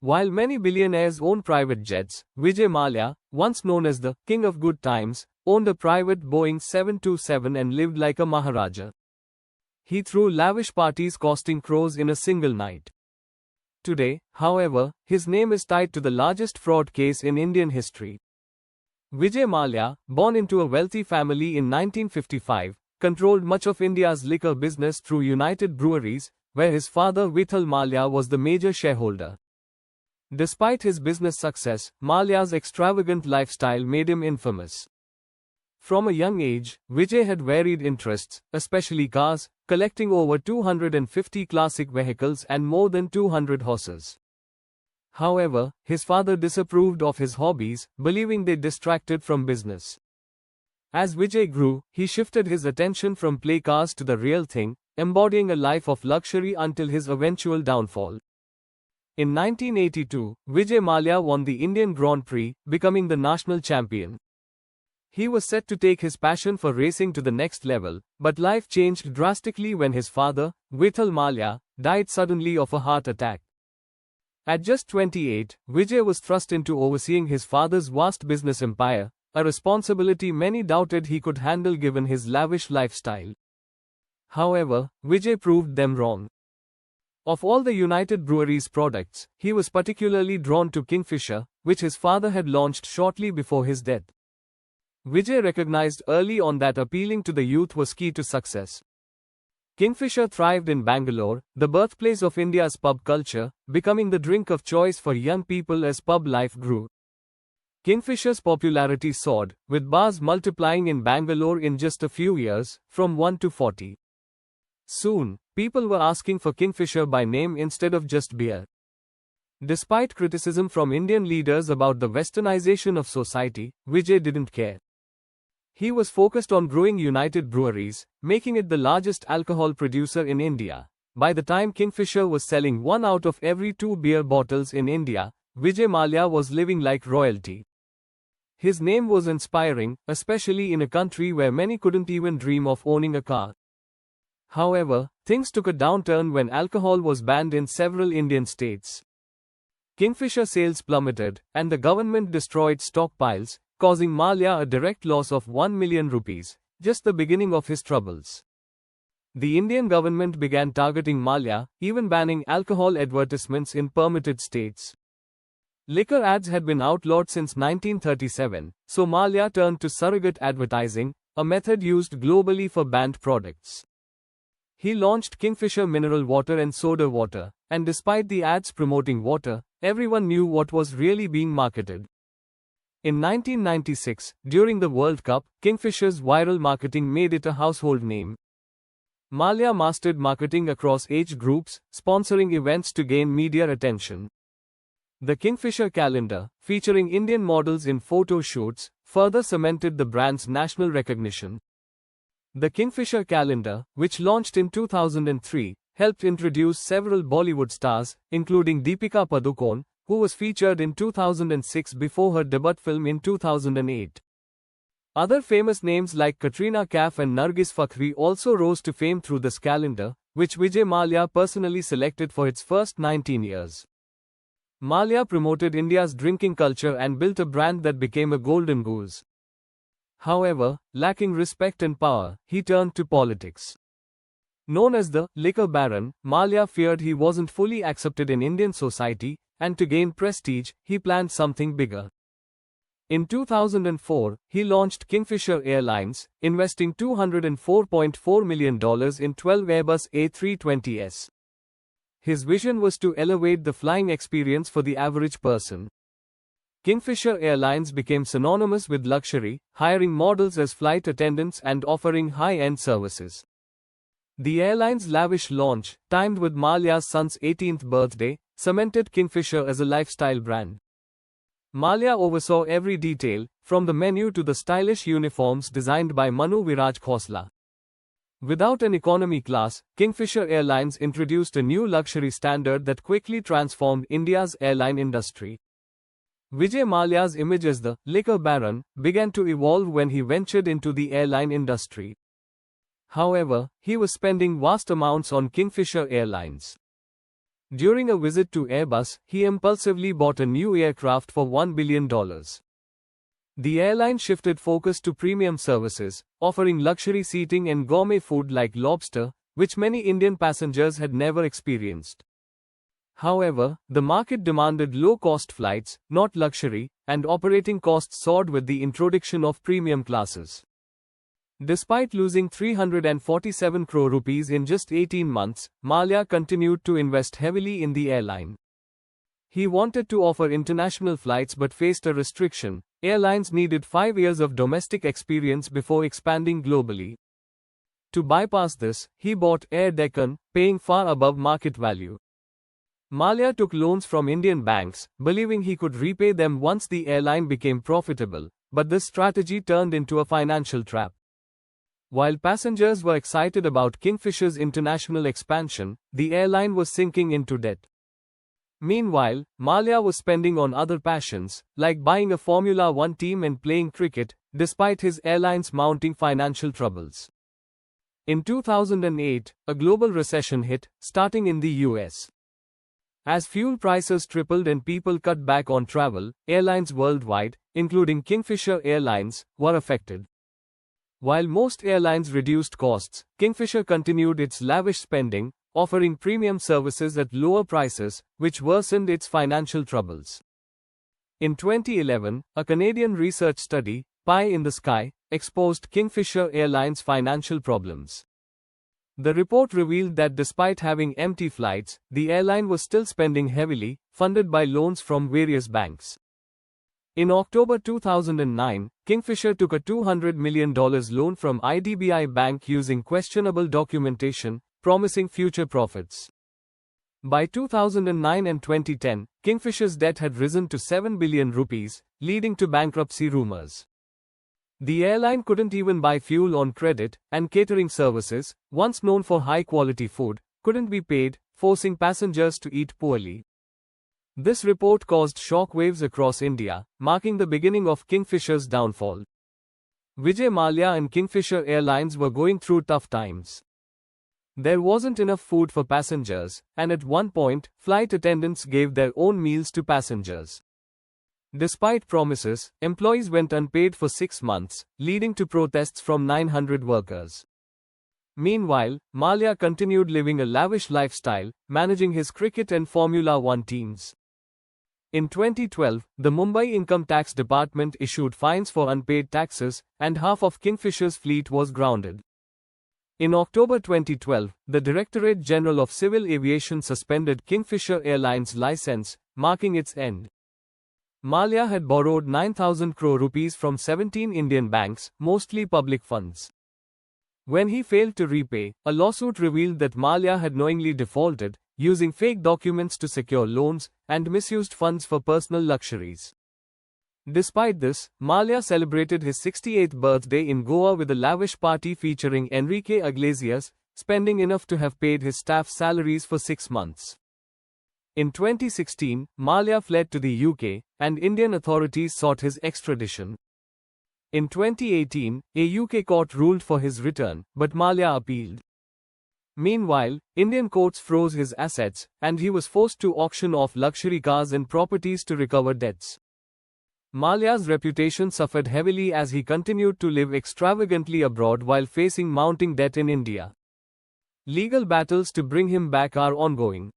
While many billionaires own private jets, Vijay Mallya, once known as the King of Good Times, owned a private Boeing 727 and lived like a Maharaja. He threw lavish parties costing crores in a single night. Today, however, his name is tied to the largest fraud case in Indian history. Vijay Mallya, born into a wealthy family in 1955, controlled much of India's liquor business through United Breweries, where his father Vijay Mallya was the major shareholder. Despite his business success, Mallya's extravagant lifestyle made him infamous. From a young age, Vijay had varied interests, especially cars, collecting over 250 classic vehicles and more than 200 horses. However, his father disapproved of his hobbies, believing they distracted from business. As Vijay grew, he shifted his attention from play cars to the real thing, embodying a life of luxury until his eventual downfall. In 1982, Vijay Mallya won the Indian Grand Prix, becoming the national champion. He was set to take his passion for racing to the next level, but life changed drastically when his father, Vijay Mallya, died suddenly of a heart attack. At just 28, Vijay was thrust into overseeing his father's vast business empire, a responsibility many doubted he could handle given his lavish lifestyle. However, Vijay proved them wrong. Of all the United Breweries products, he was particularly drawn to Kingfisher, which his father had launched shortly before his death. Vijay recognized early on that appealing to the youth was key to success. Kingfisher thrived in Bangalore, the birthplace of India's pub culture, becoming the drink of choice for young people as pub life grew. Kingfisher's popularity soared, with bars multiplying in Bangalore in just a few years, from 1 to 40. Soon, people were asking for Kingfisher by name instead of just beer. Despite criticism from Indian leaders about the westernization of society, Vijay didn't care. He was focused on growing United Breweries, making it the largest alcohol producer in India. By the time Kingfisher was selling 1 out of every 2 beer bottles in India, Vijay Mallya was living like royalty. His name was inspiring, especially in a country where many couldn't even dream of owning a car. However, things took a downturn when alcohol was banned in several Indian states. Kingfisher sales plummeted, and the government destroyed stockpiles, causing Mallya a direct loss of 1 million rupees, just the beginning of his troubles. The Indian government began targeting Mallya, even banning alcohol advertisements in permitted states. Liquor ads had been outlawed since 1937, so Mallya turned to surrogate advertising, a method used globally for banned products. He launched Kingfisher mineral water and soda water, and despite the ads promoting water, everyone knew what was really being marketed. In 1996, during the World Cup, Kingfisher's viral marketing made it a household name. Mallya mastered marketing across age groups, sponsoring events to gain media attention. The Kingfisher calendar, featuring Indian models in photo shoots, further cemented the brand's national recognition. The Kingfisher calendar, which launched in 2003, helped introduce several Bollywood stars, including Deepika Padukone, who was featured in 2006 before her debut film in 2008. Other famous names like Katrina Kaif and Nargis Fakhri also rose to fame through this calendar, which Vijay Mallya personally selected for its first 19 years. Mallya promoted India's drinking culture and built a brand that became a golden goose. However, lacking respect and power, he turned to politics. Known as the liquor baron, Mallya feared he wasn't fully accepted in Indian society, and to gain prestige, he planned something bigger. In 2004, he launched Kingfisher Airlines, investing $204.4 million in 12 Airbus A320s. His vision was to elevate the flying experience for the average person. Kingfisher Airlines became synonymous with luxury, hiring models as flight attendants and offering high-end services. The airline's lavish launch, timed with Mallya's son's 18th birthday, cemented Kingfisher as a lifestyle brand. Mallya oversaw every detail, from the menu to the stylish uniforms designed by Manu Viraj Khosla. Without an economy class, Kingfisher Airlines introduced a new luxury standard that quickly transformed India's airline industry. Vijay Mallya's image as the liquor baron began to evolve when he ventured into the airline industry. However, he was spending vast amounts on Kingfisher Airlines. During a visit to Airbus, he impulsively bought a new aircraft for $1 billion. The airline shifted focus to premium services, offering luxury seating and gourmet food like lobster, which many Indian passengers had never experienced. However, the market demanded low-cost flights, not luxury, and operating costs soared with the introduction of premium classes. Despite losing 347 crore rupees in just 18 months, Mallya continued to invest heavily in the airline. He wanted to offer international flights but faced a restriction. Airlines needed 5 years of domestic experience before expanding globally. To bypass this, he bought Air Deccan, paying far above market value. Mallya took loans from Indian banks, believing he could repay them once the airline became profitable, but this strategy turned into a financial trap. While passengers were excited about Kingfisher's international expansion, the airline was sinking into debt. Meanwhile, Mallya was spending on other passions, like buying a Formula One team and playing cricket, despite his airline's mounting financial troubles. In 2008, a global recession hit, starting in the US. As fuel prices tripled and people cut back on travel, airlines worldwide, including Kingfisher Airlines, were affected. While most airlines reduced costs, Kingfisher continued its lavish spending, offering premium services at lower prices, which worsened its financial troubles. In 2011, a Canadian research study, Pie in the Sky, exposed Kingfisher Airlines' financial problems. The report revealed that despite having empty flights, the airline was still spending heavily, funded by loans from various banks. In October 2009, Kingfisher took a $200 million loan from IDBI Bank using questionable documentation, promising future profits. By 2009 and 2010, Kingfisher's debt had risen to 7 billion rupees, leading to bankruptcy rumors. The airline couldn't even buy fuel on credit, and catering services, once known for high-quality food, couldn't be paid, forcing passengers to eat poorly. This report caused shockwaves across India, marking the beginning of Kingfisher's downfall. Vijay Mallya and Kingfisher Airlines were going through tough times. There wasn't enough food for passengers, and at one point, flight attendants gave their own meals to passengers. Despite promises, employees went unpaid for 6 months, leading to protests from 900 workers. Meanwhile, Mallya continued living a lavish lifestyle, managing his cricket and Formula One teams. In 2012, the Mumbai Income Tax Department issued fines for unpaid taxes, and half of Kingfisher's fleet was grounded. In October 2012, the Directorate General of Civil Aviation suspended Kingfisher Airlines' license, marking its end. Mallya had borrowed 9,000 crore rupees from 17 Indian banks, mostly public funds. When he failed to repay, a lawsuit revealed that Mallya had knowingly defaulted, using fake documents to secure loans, and misused funds for personal luxuries. Despite this, Mallya celebrated his 68th birthday in Goa with a lavish party featuring Enrique Iglesias, spending enough to have paid his staff's salaries for 6 months. In 2016, Mallya fled to the UK, and Indian authorities sought his extradition. In 2018, a UK court ruled for his return, but Mallya appealed. Meanwhile, Indian courts froze his assets, and he was forced to auction off luxury cars and properties to recover debts. Mallya's reputation suffered heavily as he continued to live extravagantly abroad while facing mounting debt in India. Legal battles to bring him back are ongoing.